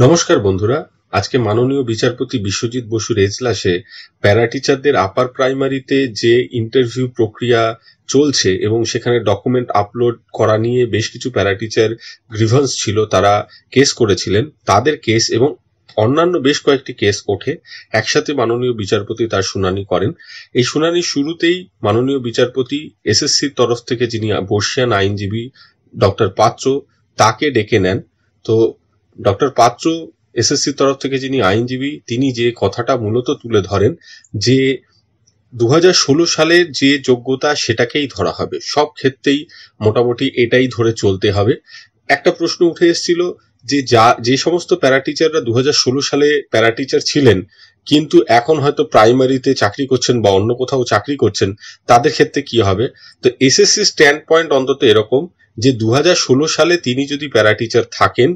নমস্কার বন্ধুরা, আজকে মাননীয় বিচারপতি বিশ্বজিৎ বসুর এজলাসে প্যারা টিচারদের আপার প্রাইমারিতে যে ইন্টারভিউ প্রক্রিয়া চলছে এবং সেখানে ডকুমেন্ট আপলোড করা নিয়ে বেশ কিছু প্যারা টিচার গ্রিভান্স ছিল, তারা কেস করেছিলেন। তাদের কেস এবং অন্যান্য বেশ কয়েকটি কেস ওঠে একসাথে মাননীয় বিচারপতি তার শুনানি করেন। এই শুনানির শুরুতেই মাননীয় বিচারপতি এসএসসির তরফ থেকে যিনি বর্ষিয়ান আইনজীবী ডক্টর পাত্র তাকে ডেকে নেন। তো ডক্টর পাত্র এসএসসির তরফ থেকে যিনি আইনজীবী, তিনি যে কথাটা মূলত তুলে ধরেন যে 2016 সালের যে যোগ্যতা সেটাকেই ধরা হবে, সব ক্ষেত্রেই মোটামুটি এটাই ধরে চলতে হবে। একটা প্রশ্ন উঠে এসেছিল যে সমস্ত প্যারা টিচাররা 2016 সালে প্যারা টিচার ছিলেন কিন্তু এখন হয়তো প্রাইমারিতে চাকরি করছেন বা অন্য কোথাও চাকরি করছেন, তাদের ক্ষেত্রে কি হবে। তো এসএসসি স্ট্যান্ড পয়েন্ট অন্তত এরকম যে 2016 সালে তিনি যদি প্যারা টিচার থাকেন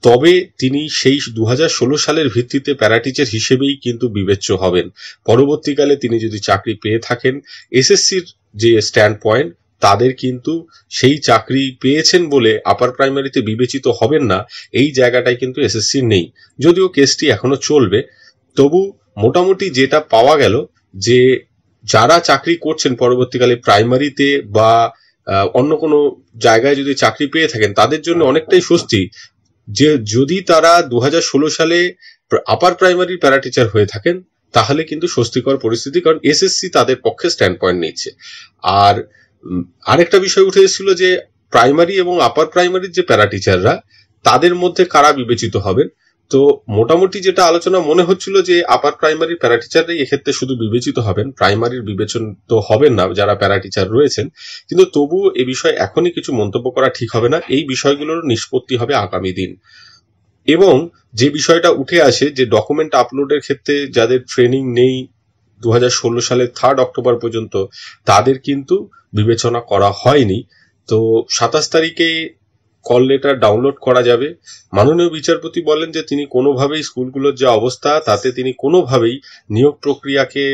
তবে তিনি সেই 2016 সালের ভিত্তিতে প্যারা টিচার হিসেবেই কিন্তু বিবেচ্য হবেন। পরবর্তীকালে তিনি যদি চাকরি পেয়ে থাকেন, এসএসসির যে স্ট্যান্ড পয়েন্ট, তাদের কিন্তু সেই চাকরি পেয়েছেন বলে আপার প্রাইমারিতে বিবেচিত হবেন না, এই জায়গাটাই কিন্তু এসএসসির নেই। যদিও কেসটি এখনো চলবে, তবু মোটামুটি যেটা পাওয়া গেল যে যারা চাকরি করছেন পরবর্তীকালে প্রাইমারিতে বা অন্য কোনো জায়গায় যদি চাকরি পেয়ে থাকেন, তাদের জন্য অনেকটাই স্বস্তি যে যদি তারা 2016 সালে আপার প্রাইমারি প্যারা টিচার হয়ে থাকেন তাহলে কিন্তু স্বস্তিকর পরিস্থিতি, কারণ এসএসসি তাদের পক্ষে স্ট্যান্ড পয়েন্ট নিচ্ছে। আর আরেকটা বিষয় উঠে এসেছিল যে প্রাইমারি এবং আপার প্রাইমারির যে প্যারা টিচাররা, তাদের মধ্যে কারা বিবেচিত হবেন। তো মোটামুটি যেটা আলোচনা মনে হচ্ছিল যে আপার প্রাইমারির প্যারা টিচাররাই এক্ষেত্রে শুধু বিবেচিত হবেন, প্রাইমারির বিবেচন তো হবেন না যারা প্যারা টিচার রয়েছেন। কিন্তু তবুও এ বিষয়ে এখনই কিছু মন্তব্য করা ঠিক হবে না, এই বিষয়গুলোর নিষ্পত্তি হবে আগামী দিন। এবং যে বিষয়টা উঠে আসে যে ডকুমেন্ট আপলোডের ক্ষেত্রে যাদের ট্রেনিং নেই 2016 সালের 3 অক্টোবর পর্যন্ত, তাদের কিন্তু বিবেচনা করা হয়নি। তো 27 তারিখে কল লেটার ডাউনলোড করা যাবে। মাননীয় বিচারপতি বলেন যে তিনি কোনোভাবেই স্কুলগুলোর যে অবস্থা তাতে তিনি কোনোভাবেই নিয়োগ প্রক্রিয়াকে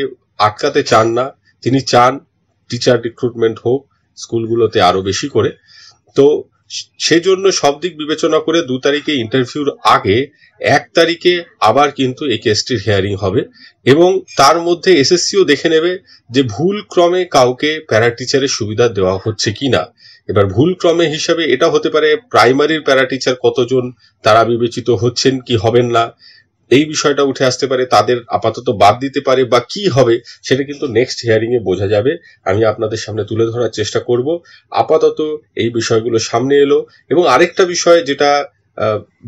আটকাতে চান না। তিনি চান টিচার রিক্রুটমেন্ট হোক স্কুলগুলোতে আরো বেশি করে। তো সেজন্য সব দিক বিবেচনা করে 2 তারিখে ইন্টারভিউর আগে 1 তারিখে আবার কিন্তু এই কেসটির হিয়ারিং হবে এবং তার মধ্যে এসএসসিও দেখে নেবে যে ভুল ক্রমে কাউকে প্যারা টিচারের সুবিধা দেওয়া হচ্ছে কিনা। এবার ভুল ক্রমে হিসাবে এটা হতে পারে প্রাইমারির প্যারা টিচার কতজন তারা বিবেচিত হচ্ছেন কি হবেন না, এই বিষয়টা উঠে আসতে পারে, তাদের আপাতত বাদ দিতে পারে বা কি হবে সেটা কিন্তু নেক্সট হিয়ারিং এ বোঝা যাবে। আমি আপনাদের সামনে তুলে ধরার চেষ্টা করব। আপাতত এই বিষয়গুলো সামনে এলো। এবং আরেকটা বিষয় যেটা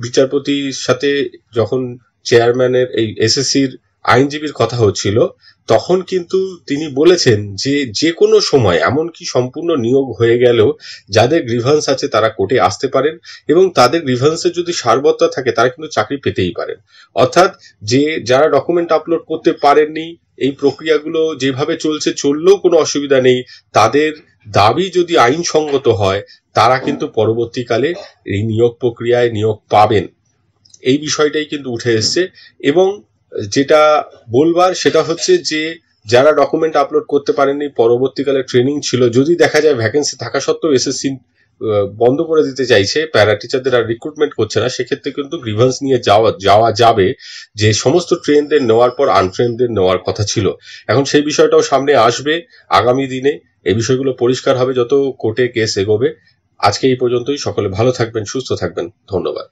বিচারপতির সাথে যখন চেয়ারম্যানের এই এসএসসির আইনজীবীর কথা হচ্ছিল, তখন কিন্তু তিনি বলেছেন যে কোনো সময় এমনকি সম্পূর্ণ নিয়োগ হয়ে গেলেও যাদের গ্রিভান্স আছে তারা কোর্টে আসতে পারেন এবং তাদের গ্রিভান্সের যদি সারবত্তা থাকে তারা কিন্তু চাকরি পেতেই পারেন। অর্থাৎ যারা ডকুমেন্ট আপলোড করতে পারেননি, এই প্রক্রিয়াগুলো যেভাবে চললেও কোনো অসুবিধা নেই, তাদের দাবি যদি আইনসঙ্গত হয় তারা কিন্তু পরবর্তীকালে এই নিয়োগ প্রক্রিয়ায় নিয়োগ পাবেন। এই বিষয়টাই কিন্তু উঠে এসছে। এবং যেটা বলবার সেটা হচ্ছে যে যারা ডকুমেন্ট আপলোড করতে পারেননি, পরবর্তীকালে ট্রেনিং ছিল, যদি দেখা যায় ভ্যাকেন্সি থাকা সত্ত্বেও এসএসসি বন্ধ করে দিতে চাইছে, প্যারা টিচারদের আর রিক্রুটমেন্ট করছে না, সেক্ষেত্রে কিন্তু গ্রিভান্স নিয়ে যাওয়া যাবে যে সমস্ত ট্রেনদের নেওয়ার পর আনট্রেনদের নেওয়ার কথা ছিল। এখন সেই বিষয়টাও সামনে আসবে আগামী দিনে, এই বিষয়গুলো পরিষ্কার হবে যত কোর্টে কেস এগোবে। আজকে এই পর্যন্তই। সকলে ভালো থাকবেন, সুস্থ থাকবেন। ধন্যবাদ।